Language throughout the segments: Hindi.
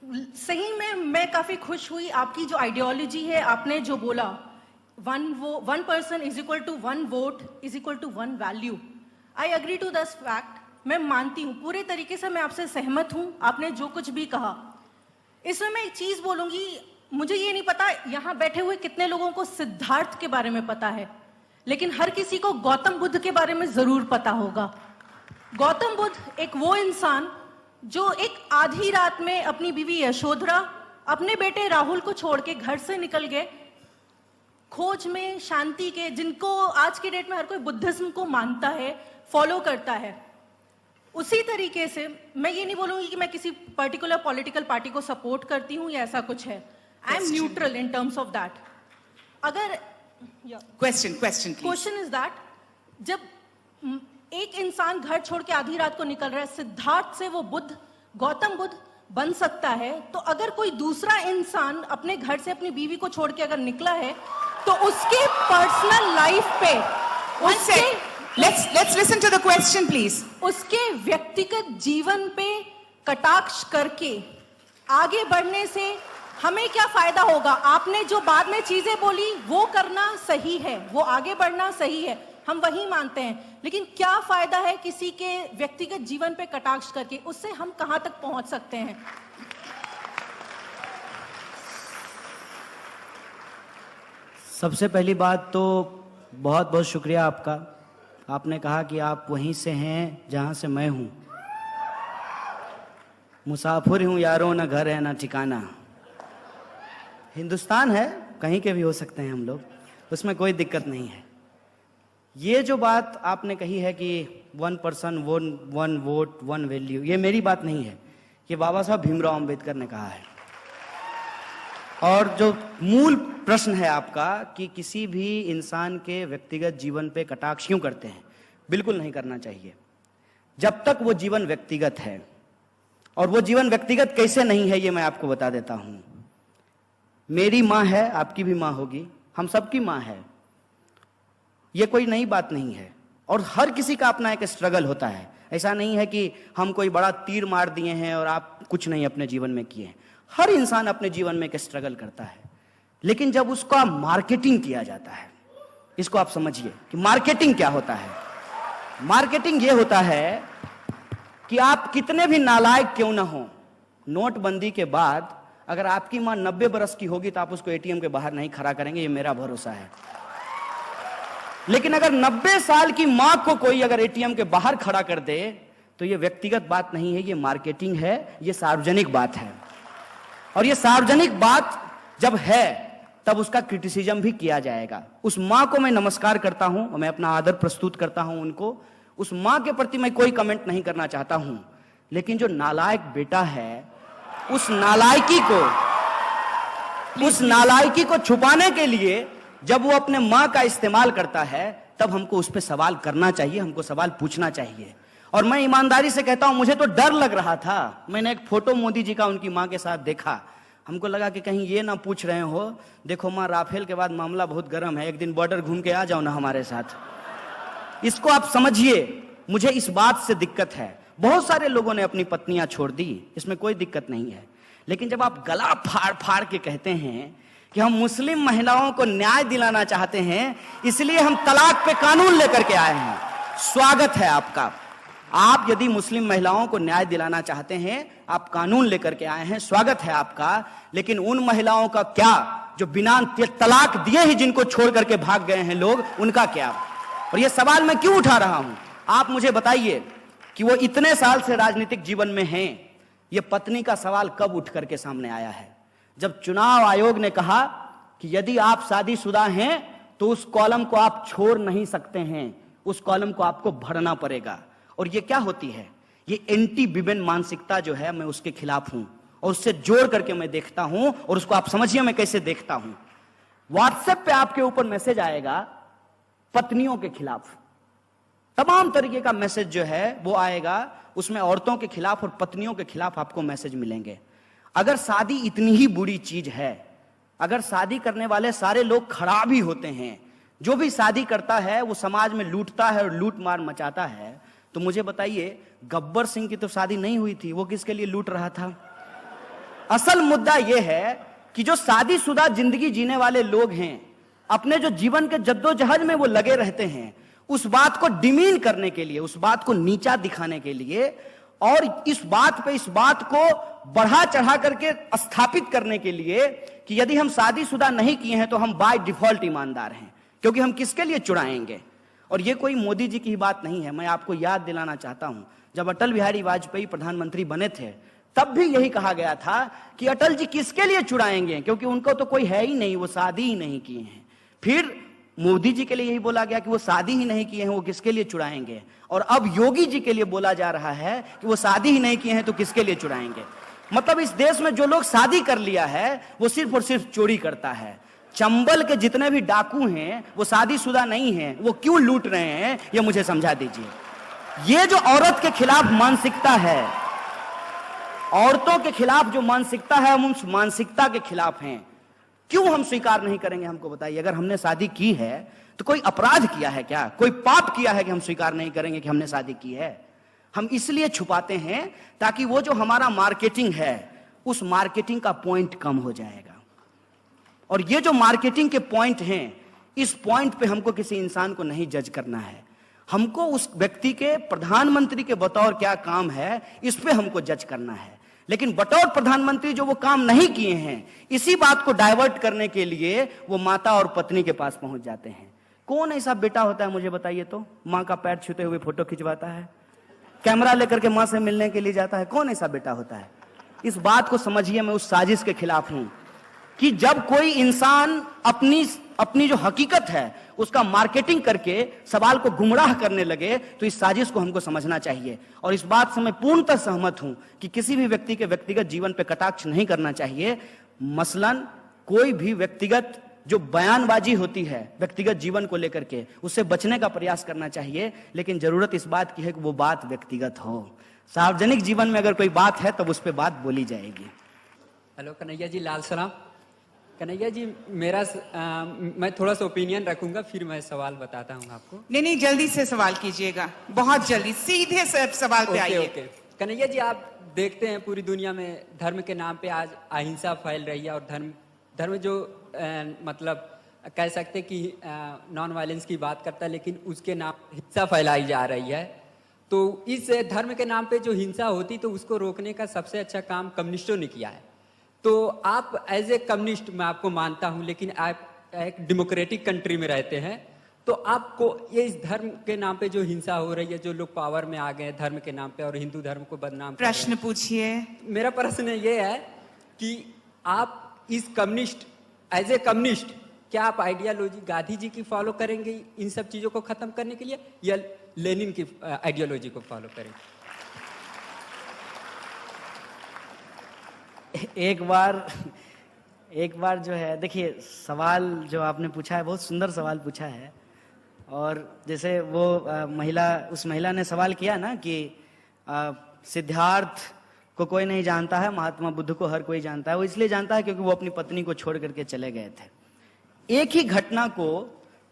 सही में मैं काफी खुश हुई। आपकी जो आइडियोलॉजी है, आपने जो बोला, one person is equal to one vote is equal to one value, I agree to this fact. मैं मानती हूँ पूरे तरीके से, मैं आपसे सहमत हूँ, आपने जो कुछ भी कहा। इसमें मैं एक चीज बोलूंगी, मुझे ये नहीं पता यहाँ बैठे हुए कितने लोगों को सिद्धार्थ के बारे में पता है, लेकिन हर किसी को गौतम बुद्ध के बारे में जरूर पता होगा। गौतम बुद्ध एक वो इंसान जो एक आधी रात में अपनी बीवी यशोधरा, अपने बेटे राहुल को छोड़ के घर से निकल गए खोज में शांति के, जिनको आज के डेट में हर कोई बुद्धिज्म को मानता है, फॉलो करता है। उसी तरीके से मैं ये नहीं बोलूंगी कि मैं किसी पर्टिकुलर पॉलिटिकल पार्टी को सपोर्ट करती हूं या ऐसा कुछ है। I am neutral in terms of that. अगर क्वेश्चन इज दैट, जब एक इंसान घर छोड़ के आधी रात को निकल रहा है, सिद्धार्थ से वो बुद्ध, गौतम बुद्ध बन सकता है, तो अगर कोई दूसरा इंसान अपने घर से अपनी बीवी को छोड़ के अगर निकला है, तो उसके पर्सनल लाइफ पे, Let's listen to the question, please. उसके व्यक्तिगत जीवन पे कटाक्ष करके आगे बढ़ने से हमें क्या फायदा होगा? आपने जो बाद में चीजें बोली वो करना सही है, वो आगे बढ़ना सही है, हम वही मानते हैं, लेकिन क्या फायदा है किसी के व्यक्तिगत जीवन पे कटाक्ष करके? उससे हम कहां तक पहुंच सकते हैं? सबसे पहली बात तो बहुत बहुत शुक्रिया आपका। आपने कहा कि आप वहीं से हैं जहां से मैं हूं। मुसाफिर हूं यारों, ना घर है ना ठिकाना। हिंदुस्तान है, कहीं के भी हो सकते हैं हम लोग, उसमें कोई दिक्कत नहीं है। ये जो बात आपने कही है कि one person one vote one value, ये मेरी बात नहीं है, ये बाबा साहब भीमराव अंबेडकर ने कहा है। और जो मूल प्रश्न है आपका कि किसी भी इंसान के व्यक्तिगत जीवन पे कटाक्ष क्यों करते हैं, बिल्कुल नहीं करना चाहिए जब तक वो जीवन व्यक्तिगत है। और वो जीवन व्यक्तिगत कैसे नहीं है, ये मैं आपको बता देता हूं। मेरी माँ है, आपकी भी माँ होगी, हम सबकी माँ है, ये कोई नई बात नहीं है। और हर किसी का अपना एक स्ट्रगल होता है। ऐसा नहीं है कि हम कोई बड़ा तीर मार दिए हैं और आप कुछ नहीं अपने जीवन में किए हैं। हर इंसान अपने जीवन में एक स्ट्रगल करता है, लेकिन जब उसका मार्केटिंग किया जाता है, इसको आप समझिए कि मार्केटिंग क्या होता है। मार्केटिंग ये होता है कि आप कितने भी नालायक क्यों ना हो, नोटबंदी के बाद अगर आपकी मां 90 बरस की होगी तो आप उसको एटीएम के बाहर नहीं खड़ा करेंगे, ये मेरा भरोसा है। लेकिन अगर 90 साल की मां को कोई अगर एटीएम के बाहर खड़ा कर दे तो ये व्यक्तिगत बात नहीं है, ये मार्केटिंग है, ये सार्वजनिक बात है। और ये सार्वजनिक बात जब है तब उसका क्रिटिसिज्म भी किया जाएगा। उस मां को मैं नमस्कार करता हूं, मैं अपना आदर प्रस्तुत करता हूं उनको, उस मां के प्रति मैं कोई कमेंट नहीं करना चाहता हूं। लेकिन जो नालायक बेटा है, उस नालायकी को छुपाने के लिए जब वो अपने मां का इस्तेमाल करता है, तब हमको उस पर सवाल करना चाहिए, हमको सवाल पूछना चाहिए। और मैं ईमानदारी से कहता हूं, मुझे तो डर लग रहा था। मैंने एक फोटो मोदी जी का उनकी मां के साथ देखा, हमको लगा कि कहीं ये ना पूछ रहे हो, देखो मां राफेल के बाद मामला बहुत गर्म है, एक दिन बॉर्डर घूम के आ जाओ ना हमारे साथ। इसको आप समझिए, मुझे इस बात से दिक्कत है। बहुत सारे लोगों ने अपनी पत्नियां छोड़ दी, इसमें कोई दिक्कत नहीं है। लेकिन जब आप गला फाड़ फाड़ के कहते हैं कि हम मुस्लिम महिलाओं को न्याय दिलाना चाहते हैं, इसलिए हम तलाक पे कानून लेकर के आए हैं, स्वागत है आपका। आप यदि मुस्लिम महिलाओं को न्याय दिलाना चाहते हैं, आप कानून लेकर के आए हैं, स्वागत है आपका। लेकिन उन महिलाओं का क्या जो बिना तलाक दिए ही जिनको छोड़ करके भाग गए हैं लोग, उनका क्या? और ये सवाल मैं क्यों उठा रहा हूं, आप मुझे बताइए कि वो इतने साल से राजनीतिक जीवन में हैं, ये पत्नी का सवाल कब उठ करके सामने आया है? जब चुनाव आयोग ने कहा कि यदि आप शादीशुदा हैं तो उस कॉलम को आप छोड़ नहीं सकते हैं, उस कॉलम को आपको भरना पड़ेगा। और ये क्या होती है? ये एंटी विमेन मानसिकता जो है, मैं उसके खिलाफ हूं और उससे जोड़ करके मैं देखता हूं। और उसको आप समझिए मैं कैसे देखता हूं। व्हाट्सएप पे आपके ऊपर मैसेज आएगा पत्नियों के खिलाफ, तमाम तरीके का मैसेज जो है वो आएगा, उसमें औरतों के खिलाफ और पत्नियों के खिलाफ आपको मैसेज मिलेंगे। अगर शादी इतनी ही बुरी चीज है, अगर शादी करने वाले सारे लोग खराब ही होते हैं, जो भी शादी करता है वो समाज में लूटता है और लूट मार मचाता है, तो मुझे बताइए गब्बर सिंह की तो शादी नहीं हुई थी, वो किसके लिए लूट रहा था? असल मुद्दा यह है कि जो शादीशुदा जिंदगी जीने वाले लोग हैं, अपने जो जीवन के जद्दोजहद में वो लगे रहते हैं, उस बात को डिमीन करने के लिए, उस बात को नीचा दिखाने के लिए और इस बात को बढ़ा चढ़ा करके स्थापित करने के लिए कि यदि हम शादीशुदा नहीं किए हैं तो हम बाय डिफॉल्ट ईमानदार हैं, क्योंकि हम किसके लिए चुराएंगे। और ये कोई मोदी जी की बात नहीं है। मैं आपको याद दिलाना चाहता हूं, जब अटल बिहारी वाजपेयी प्रधानमंत्री बने थे तब भी यही कहा गया था कि अटल जी किसके लिए चुराएंगे, क्योंकि उनको तो कोई है ही नहीं, वो शादी ही नहीं किए हैं। फिर मोदी जी के लिए यही बोला गया कि वो शादी ही नहीं किए हैं, वो किसके लिए चुराएंगे। और अब योगी जी के लिए बोला जा रहा है कि वो शादी ही नहीं किए हैं तो किसके लिए चुराएंगे। मतलब इस देश में जो लोग शादी कर लिया है वो सिर्फ और सिर्फ चोरी करता है। चंबल के जितने भी डाकू हैं वो शादीशुदा नहीं हैं, वो क्यों लूट रहे हैं ये मुझे समझा दीजिए। ये जो औरत के खिलाफ मानसिकता है, औरतों के खिलाफ जो मानसिकता है, हम उस मानसिकता के खिलाफ हैं। क्यों हम स्वीकार नहीं करेंगे, हमको बताइए। अगर हमने शादी की है तो कोई अपराध किया है क्या, कोई पाप किया है कि हम स्वीकार नहीं करेंगे कि हमने शादी की है। हम इसलिए छुपाते हैं ताकि वो जो हमारा मार्केटिंग है उस मार्केटिंग का पॉइंट कम हो जाएगा। और ये जो मार्केटिंग के पॉइंट हैं, इस पॉइंट पे हमको किसी इंसान को नहीं जज करना है। हमको उस व्यक्ति के प्रधानमंत्री के बतौर क्या काम है इस पे हमको जज करना है। लेकिन बतौर प्रधानमंत्री जो वो काम नहीं किए हैं, इसी बात को डाइवर्ट करने के लिए वो माता और पत्नी के पास पहुंच जाते हैं। कौन ऐसा बेटा होता है मुझे बताइए तो, मां का पैर छूते हुए फोटो खिंचवाता है, कैमरा लेकर के मां से मिलने के लिए जाता है। कौन ऐसा बेटा होता है। इस बात को समझिए, मैं उस साजिश के खिलाफ हूं कि जब कोई इंसान अपनी जो हकीकत है उसका मार्केटिंग करके सवाल को गुमराह करने लगे तो इस साजिश को हमको समझना चाहिए। और इस बात से मैं पूर्णतः सहमत हूं कि किसी भी व्यक्ति के व्यक्तिगत जीवन पे कटाक्ष नहीं करना चाहिए। मसलन कोई भी व्यक्तिगत जो बयानबाजी होती है व्यक्तिगत जीवन को लेकर के, उससे बचने का प्रयास करना चाहिए। लेकिन जरूरत इस बात की है कि वो बात व्यक्तिगत हो। सार्वजनिक जीवन में अगर कोई बात है तब उस पर बात बोली जाएगी। हेलो कन्हैया जी, लाल सलाम। कन्हैया जी, मैं थोड़ा सा ओपिनियन रखूंगा, फिर मैं सवाल बताता हूँ आपको। नहीं, जल्दी से सवाल कीजिएगा, बहुत जल्दी, सीधे सवाल पे आइए। ओके। कन्हैया जी, आप देखते हैं पूरी दुनिया में धर्म के नाम पे आज अहिंसा फैल रही है, और धर्म जो मतलब कह सकते कि नॉन वायलेंस की बात करता है, लेकिन उसके नाम हिंसा फैलाई जा रही है। तो इस धर्म के नाम पे जो हिंसा होती तो उसको रोकने का सबसे अच्छा काम कम्युनिस्टों ने किया है। तो आप एज ए कम्युनिस्ट मैं आपको मानता हूं, लेकिन आप एक डेमोक्रेटिक कंट्री में रहते हैं, तो आपको ये इस धर्म के नाम पे जो हिंसा हो रही है, जो लोग पावर में आ गए धर्म के नाम पे और हिंदू धर्म को बदनाम कर रहे हैं। प्रश्न पूछिए। मेरा प्रश्न ये है कि आप इस कम्युनिस्ट, एज ए कम्युनिस्ट, क्या आप आइडियोलॉजी गांधी जी की फॉलो करेंगे इन सब चीजों को खत्म करने के लिए, या लेनिन की आइडियोलॉजी को फॉलो करेंगे? एक बार जो है, देखिए सवाल जो आपने पूछा है बहुत सुंदर सवाल पूछा है। और जैसे वो उस महिला ने सवाल किया ना कि सिद्धार्थ को कोई नहीं जानता है, महात्मा बुद्ध को हर कोई जानता है। वो इसलिए जानता है क्योंकि वो अपनी पत्नी को छोड़ करके चले गए थे। एक ही घटना को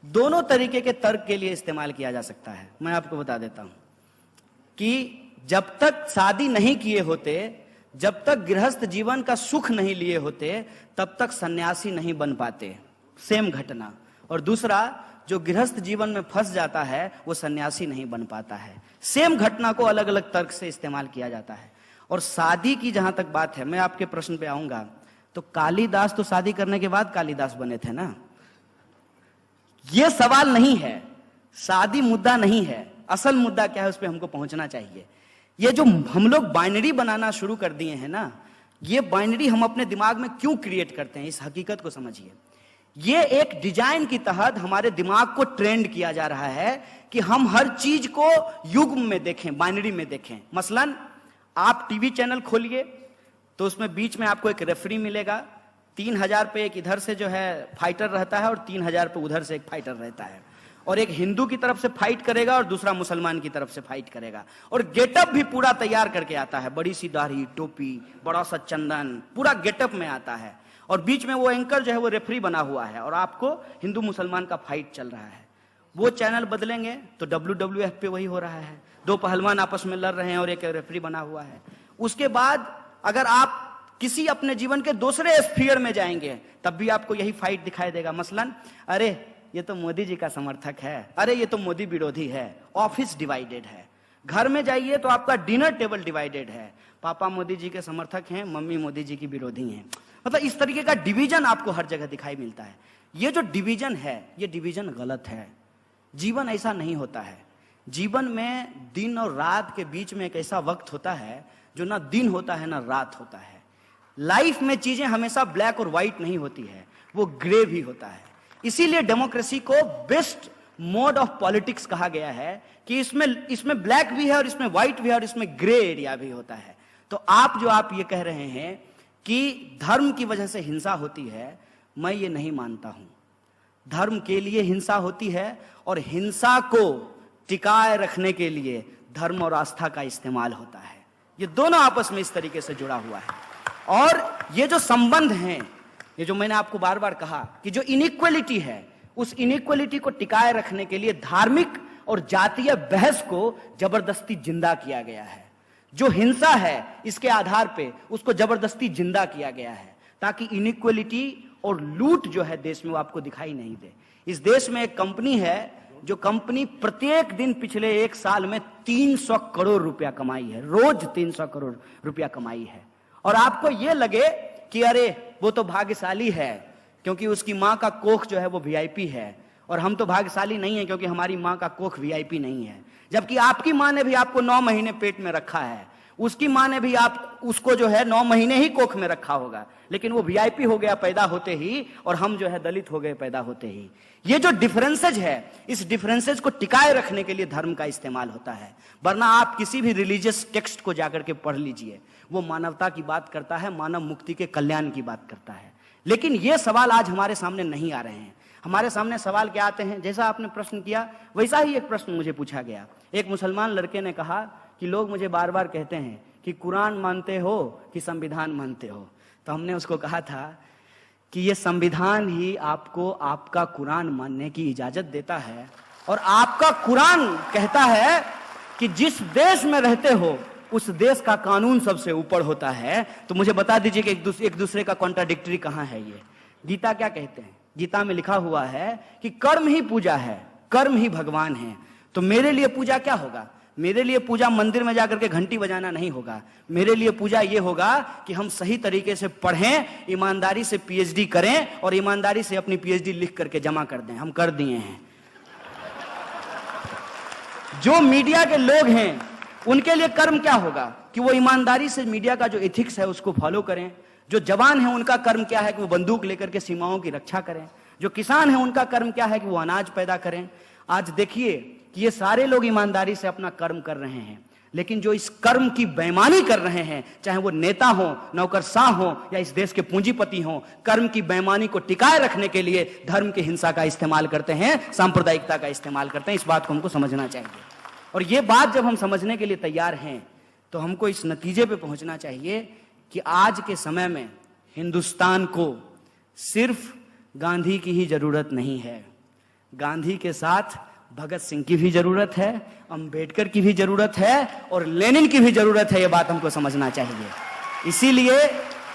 दोनों तरीके के तर्क के लिए इस्तेमाल किया जा सकता है। मैं आपको बता देता हूं कि जब तक शादी नहीं किए होते, जब तक गृहस्थ जीवन का सुख नहीं लिए होते, तब तक सन्यासी नहीं बन पाते, सेम घटना। और दूसरा, जो गृहस्थ जीवन में फंस जाता है वो सन्यासी नहीं बन पाता है। सेम घटना को अलग अलग तर्क से इस्तेमाल किया जाता है। और शादी की जहां तक बात है, मैं आपके प्रश्न पे आऊंगा, तो कालिदास तो शादी करने के बाद कालिदास बने थे ना। यह सवाल नहीं है, शादी मुद्दा नहीं है। असल मुद्दा क्या है उस पर हमको पहुंचना चाहिए। ये जो हम लोग बाइनरी बनाना शुरू कर दिए हैं ना, ये बाइनरी हम अपने दिमाग में क्यों क्रिएट करते हैं, इस हकीकत को समझिए। ये एक डिजाइन की तहत हमारे दिमाग को ट्रेंड किया जा रहा है कि हम हर चीज को युग्म में देखें, बाइनरी में देखें। मसलन आप टीवी चैनल खोलिए तो उसमें बीच में आपको एक रेफरी मिलेगा, 3000 पे एक इधर से जो है फाइटर रहता है और 3000 पे उधर से एक फाइटर रहता है, और एक हिंदू की तरफ से फाइट करेगा और दूसरा मुसलमान की तरफ से फाइट करेगा। और गेटअप भी पूरा तैयार करके आता है, बड़ी सी दाढ़ी, टोपी, बड़ा सा चंदन, पूरा गेटअप में आता है। और बीच में वो एंकर जो है वो रेफरी बना हुआ है और आपको हिंदू मुसलमान का फाइट चल रहा है। वो चैनल बदलेंगे तो WWF पे वही हो रहा है, दो पहलवान आपस में लड़ रहे हैं और एक रेफरी बना हुआ है। उसके बाद अगर आप किसी अपने जीवन के दूसरे स्फीयर में जाएंगे तब भी आपको यही फाइट दिखाई देगा। मसलन, अरे ये तो मोदी जी का समर्थक है, अरे ये तो मोदी विरोधी है। ऑफिस डिवाइडेड है, घर में जाइए तो आपका डिनर टेबल डिवाइडेड है, पापा मोदी जी के समर्थक हैं, मम्मी मोदी जी की विरोधी हैं। मतलब इस तरीके का डिवीजन आपको हर जगह दिखाई मिलता है। ये जो डिवीजन है, ये डिवीजन गलत है। जीवन ऐसा नहीं होता है। जीवन में दिन और रात के बीच में एक ऐसा वक्त होता है जो ना दिन होता है ना रात होता है। लाइफ में चीजें हमेशा ब्लैक और व्हाइट नहीं होती है, वो ग्रे भी होता है। इसीलिए डेमोक्रेसी को बेस्ट मोड ऑफ पॉलिटिक्स कहा गया है कि इसमें ब्लैक भी है और इसमें व्हाइट भी है और इसमें ग्रे एरिया भी होता है। तो आप ये कह रहे हैं कि धर्म की वजह से हिंसा होती है, मैं ये नहीं मानता हूं। धर्म के लिए हिंसा होती है और हिंसा को टिकाए रखने के लिए धर्म और आस्था का इस्तेमाल होता है। ये दोनों आपस में इस तरीके से जुड़ा हुआ है। और ये जो संबंध हैं, ये जो मैंने आपको बार बार कहा कि जो इनइक्वलिटी है, उस इनइक्वलिटी को टिकाए रखने के लिए धार्मिक और जातीय बहस को जबरदस्ती जिंदा किया गया है। जो हिंसा है इसके आधार पे उसको जबरदस्ती जिंदा किया गया है ताकि इनइक्वलिटी और लूट जो है देश में वो आपको दिखाई नहीं दे। इस देश में एक कंपनी है जो कंपनी प्रत्येक दिन पिछले 1 साल में 300 करोड़ रुपया कमाई है, रोज 300 करोड़ रुपया कमाई है। और आपको यह लगे कि अरे वो तो भाग्यशाली है क्योंकि उसकी मां का कोख जो है वो वीआईपी है, और हम तो भाग्यशाली नहीं है क्योंकि हमारी मां का कोख वीआईपी नहीं है। जबकि आपकी मां ने भी आपको 9 महीने पेट में रखा है, उसकी मां ने भी आप उसको जो है 9 महीने ही कोख में रखा होगा, लेकिन वो वीआईपी हो गया पैदा होते ही और हम जो है दलित हो गए पैदा होते ही। ये जो डिफरेंसेज है, इस डिफरेंसेज को टिकाए रखने के लिए धर्म का इस्तेमाल होता है। वरना आप किसी भी रिलीजियस टेक्स्ट को जाकर के पढ़ लीजिए, वो मानवता की बात करता है, मानव मुक्ति के कल्याण की बात करता है। लेकिन ये सवाल आज हमारे सामने नहीं आ रहे हैं। हमारे सामने सवाल क्या आते हैं, जैसा आपने प्रश्न किया वैसा ही एक प्रश्न मुझे पूछा गया। एक मुसलमान लड़के ने कहा कि लोग मुझे बार बार कहते हैं कि कुरान मानते हो कि संविधान मानते हो। तो हमने उसको कहा था कि ये संविधान ही आपको आपका कुरान मानने की इजाजत देता है, और आपका कुरान कहता है कि जिस देश में रहते हो उस देश का कानून सबसे ऊपर होता है। तो मुझे बता दीजिए कि एक दूसरे का कॉन्ट्राडिक्टरी कहां है। ये गीता क्या कहते हैं? गीता में लिखा हुआ है कि कर्म ही पूजा है, कर्म ही भगवान है। तो मेरे लिए पूजा क्या होगा? मेरे लिए पूजा मंदिर में जाकर के घंटी बजाना नहीं होगा। मेरे लिए पूजा यह होगा कि हम सही तरीके से पढ़ें, ईमानदारी से पीएचडी करें और ईमानदारी से अपनी पीएचडी लिख करके जमा कर दें। हम कर दिए हैं। जो मीडिया के लोग हैं उनके लिए कर्म क्या होगा कि वो ईमानदारी से मीडिया का जो एथिक्स है उसको फॉलो करें। जो जवान है उनका कर्म क्या है कि वो बंदूक लेकर के सीमाओं की रक्षा करें। जो किसान है उनका कर्म क्या है कि वो अनाज पैदा करें। आज देखिए कि ये सारे लोग ईमानदारी से अपना कर्म कर रहे हैं, लेकिन जो इस कर्म की बेईमानी कर रहे हैं, चाहे वो नेता हो, नौकरशाह हो या इस देश के पूंजीपति हो, कर्म की बेईमानी को टिकाए रखने के लिए धर्म की हिंसा का इस्तेमाल करते हैं, सांप्रदायिकता का इस्तेमाल करते हैं। इस बात को हमको समझना चाहिए। और ये बात जब हम समझने के लिए तैयार हैं तो हमको इस नतीजे पे पहुंचना चाहिए कि आज के समय में हिंदुस्तान को सिर्फ गांधी की ही जरूरत नहीं है। गांधी के साथ भगत सिंह की भी जरूरत है, अंबेडकर की भी जरूरत है और लेनिन की भी जरूरत है। यह बात हमको समझना चाहिए। इसीलिए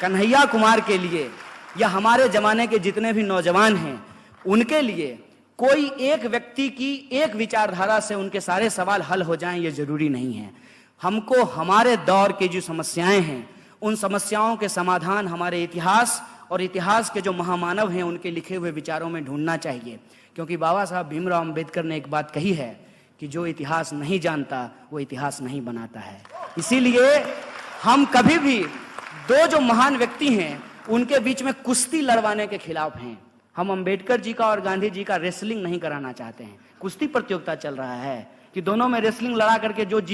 कन्हैया कुमार के लिए या हमारे जमाने के जितने भी नौजवान हैं उनके लिए कोई एक व्यक्ति की एक विचारधारा से उनके सारे सवाल हल हो जाएं ये जरूरी नहीं है। हमको हमारे दौर की जो समस्याएं हैं उन समस्याओं के समाधान हमारे इतिहास और इतिहास के जो महामानव हैं उनके लिखे हुए विचारों में ढूंढना चाहिए। क्योंकि बाबा साहब भीमराव अंबेडकर ने एक बात कही है कि जो इतिहास नहीं जानता वो इतिहास नहीं बनाता है। इसीलिए हम कभी भी दो जो महान व्यक्ति हैं उनके बीच में कुश्ती लड़वाने के खिलाफ हैं। हम अंबेडकर जी का और गांधी जी का रेसलिंग नहीं कराना चाहते हैं। कुश्ती प्रतियोगिता चल रहा है कि दोनों में रेसलिंग लड़ा करके जो जीत